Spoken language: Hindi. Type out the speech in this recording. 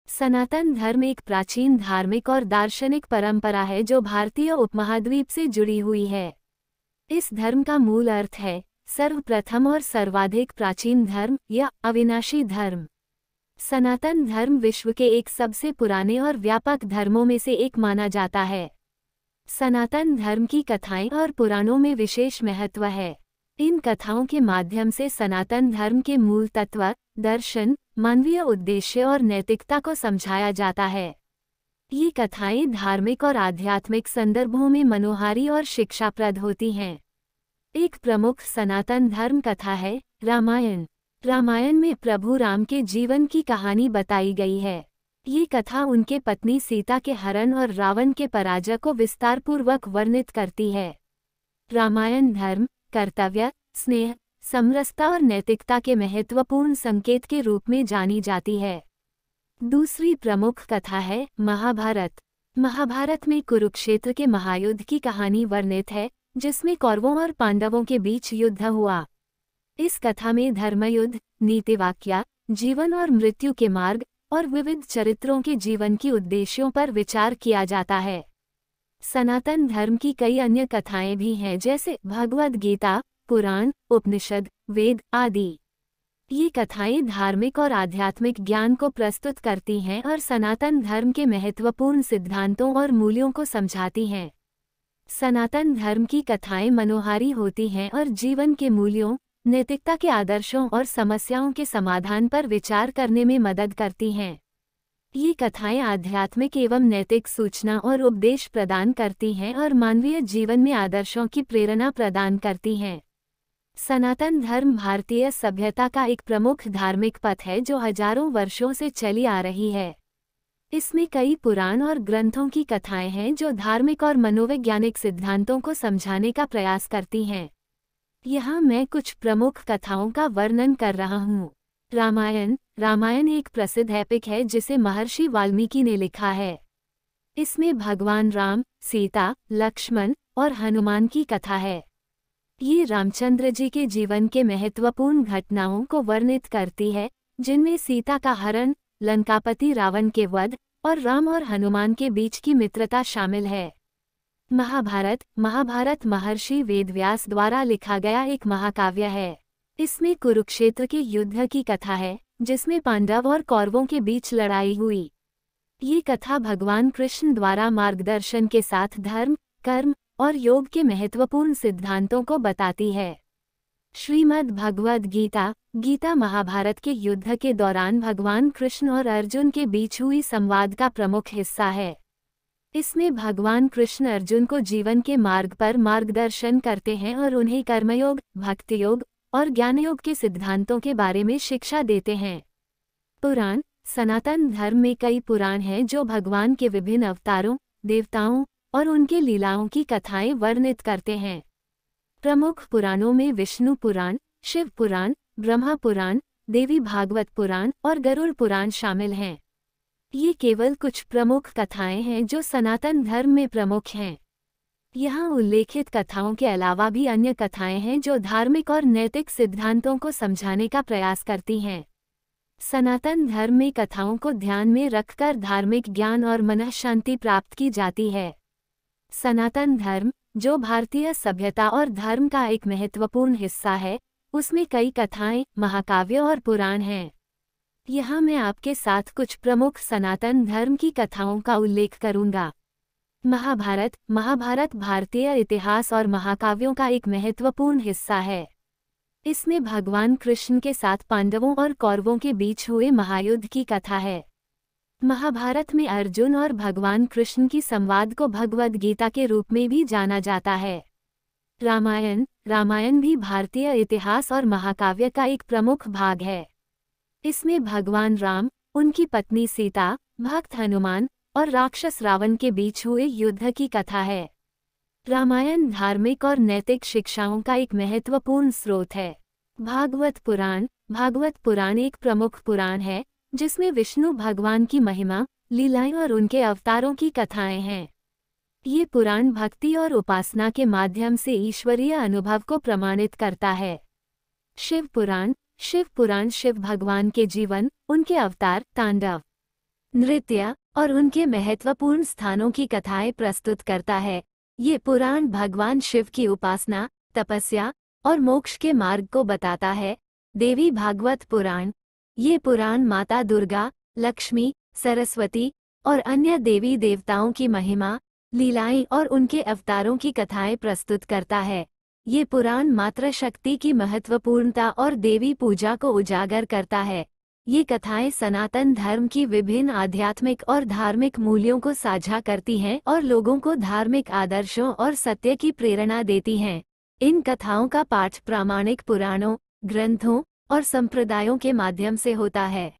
सनातन धर्म एक प्राचीन धार्मिक और दार्शनिक परंपरा है जो भारतीय उपमहाद्वीप से जुड़ी हुई है। इस धर्म का मूल अर्थ है सर्वप्रथम और सर्वाधिक प्राचीन धर्म या अविनाशी धर्म। सनातन धर्म विश्व के एक सबसे पुराने और व्यापक धर्मों में से एक माना जाता है। सनातन धर्म की कथाएं और पुराणों में विशेष महत्व है। इन कथाओं के माध्यम से सनातन धर्म के मूल तत्व, दर्शन, मानवीय उद्देश्य और नैतिकता को समझाया जाता है। ये कथाएं धार्मिक और आध्यात्मिक संदर्भों में मनोहारी और शिक्षाप्रद होती हैं। एक प्रमुख सनातन धर्म कथा है रामायण। रामायण में प्रभु राम के जीवन की कहानी बताई गई है। ये कथा उनके पत्नी सीता के हरण और रावण के पराजय को विस्तारपूर्वक वर्णित करती है। रामायण धर्म, कर्तव्य, स्नेह, समरसता और नैतिकता के महत्वपूर्ण संकेत के रूप में जानी जाती है। दूसरी प्रमुख कथा है महाभारत। महाभारत में कुरुक्षेत्र के महायुद्ध की कहानी वर्णित है, जिसमें कौरवों और पांडवों के बीच युद्ध हुआ। इस कथा में धर्मयुद्ध, नीतिवाक्य, जीवन और मृत्यु के मार्ग और विविध चरित्रों के जीवन की उद्देश्यों पर विचार किया जाता है। सनातन धर्म की कई अन्य कथाएं भी हैं, जैसे भगवद गीता, पुराण, उपनिषद, वेद आदि। ये कथाएं धार्मिक और आध्यात्मिक ज्ञान को प्रस्तुत करती हैं और सनातन धर्म के महत्वपूर्ण सिद्धांतों और मूल्यों को समझाती हैं। सनातन धर्म की कथाएं मनोहारी होती हैं और जीवन के मूल्यों, नैतिकता के आदर्शों और समस्याओं के समाधान पर विचार करने में मदद करती हैं। ये कथाएं आध्यात्मिक एवं नैतिक सूचना और उपदेश प्रदान करती हैं और मानवीय जीवन में आदर्शों की प्रेरणा प्रदान करती हैं। सनातन धर्म भारतीय सभ्यता का एक प्रमुख धार्मिक पथ है जो हजारों वर्षों से चली आ रही है। इसमें कई पुराण और ग्रंथों की कथाएं हैं जो धार्मिक और मनोवैज्ञानिक सिद्धांतों को समझाने का प्रयास करती हैं। यहाँ मैं कुछ प्रमुख कथाओं का वर्णन कर रहा हूँ। रामायण एक प्रसिद्ध एपिक है जिसे महर्षि वाल्मीकि ने लिखा है। इसमें भगवान राम, सीता, लक्ष्मण और हनुमान की कथा है। ये रामचंद्र जी के जीवन के महत्वपूर्ण घटनाओं को वर्णित करती है, जिनमें सीता का हरण, लंकापति रावण के वध और राम और हनुमान के बीच की मित्रता शामिल है। महाभारत महर्षि वेदव्यास द्वारा लिखा गया एक महाकाव्य है। इसमें कुरुक्षेत्र के युद्ध की कथा है, जिसमें पांडव और कौरवों के बीच लड़ाई हुई। ये कथा भगवान कृष्ण द्वारा मार्गदर्शन के साथ धर्म, कर्म और योग के महत्वपूर्ण सिद्धांतों को बताती है। श्रीमद् भगवद गीता महाभारत के युद्ध के दौरान भगवान कृष्ण और अर्जुन के बीच हुई संवाद का प्रमुख हिस्सा है। इसमें भगवान कृष्ण अर्जुन को जीवन के मार्ग पर मार्गदर्शन करते हैं और उन्हें कर्मयोग, भक्ति योग और ज्ञानयोग के सिद्धांतों के बारे में शिक्षा देते हैं। पुराण। सनातन धर्म में कई पुराण हैं जो भगवान के विभिन्न अवतारों, देवताओं और उनके लीलाओं की कथाएं वर्णित करते हैं। प्रमुख पुराणों में विष्णु पुराण, शिव पुराण, ब्रह्मा पुराण, देवी भागवत पुराण और गरुड़ पुराण शामिल हैं। ये केवल कुछ प्रमुख कथाएं हैं जो सनातन धर्म में प्रमुख हैं। यहाँ उल्लेखित कथाओं के अलावा भी अन्य कथाएं हैं जो धार्मिक और नैतिक सिद्धांतों को समझाने का प्रयास करती हैं। सनातन धर्म में कथाओं को ध्यान में रखकर धार्मिक ज्ञान और मनःशांति प्राप्त की जाती है। सनातन धर्म, जो भारतीय सभ्यता और धर्म का एक महत्वपूर्ण हिस्सा है, उसमें कई कथाएं, महाकाव्य और पुराण हैं। यहाँ मैं आपके साथ कुछ प्रमुख सनातन धर्म की कथाओं का उल्लेख करूँगा। महाभारत भारतीय इतिहास और महाकाव्यों का एक महत्वपूर्ण हिस्सा है। इसमें भगवान कृष्ण के साथ पांडवों और कौरवों के बीच हुए महायुद्ध की कथा है। महाभारत में अर्जुन और भगवान कृष्ण की संवाद को भगवद गीता के रूप में भी जाना जाता है। रामायण भी भारतीय इतिहास और महाकाव्य का एक प्रमुख भाग है। इसमें भगवान राम, उनकी पत्नी सीता, भक्त हनुमान और राक्षस रावण के बीच हुए युद्ध की कथा है। रामायण धार्मिक और नैतिक शिक्षाओं का एक महत्वपूर्ण स्रोत है। भागवत पुराण एक प्रमुख पुराण है, जिसमें विष्णु भगवान की महिमा, लीलाएं और उनके अवतारों की कथाएं हैं। ये पुराण भक्ति और उपासना के माध्यम से ईश्वरीय अनुभव को प्रमाणित करता है। शिव पुराण शिव भगवान के जीवन, उनके अवतार, तांडव नृत्य और उनके महत्वपूर्ण स्थानों की कथाएं प्रस्तुत करता है। ये पुराण भगवान शिव की उपासना, तपस्या और मोक्ष के मार्ग को बताता है। देवी भागवत पुराण। ये पुराण माता दुर्गा, लक्ष्मी, सरस्वती और अन्य देवी देवताओं की महिमा, लीलाएं और उनके अवतारों की कथाएं प्रस्तुत करता है। ये पुराण मातृशक्ति की महत्वपूर्णता और देवी पूजा को उजागर करता है। ये कथाएं सनातन धर्म की विभिन्न आध्यात्मिक और धार्मिक मूल्यों को साझा करती हैं और लोगों को धार्मिक आदर्शों और सत्य की प्रेरणा देती हैं। इन कथाओं का पाठ प्रामाणिक पुराणों, ग्रंथों और संप्रदायों के माध्यम से होता है।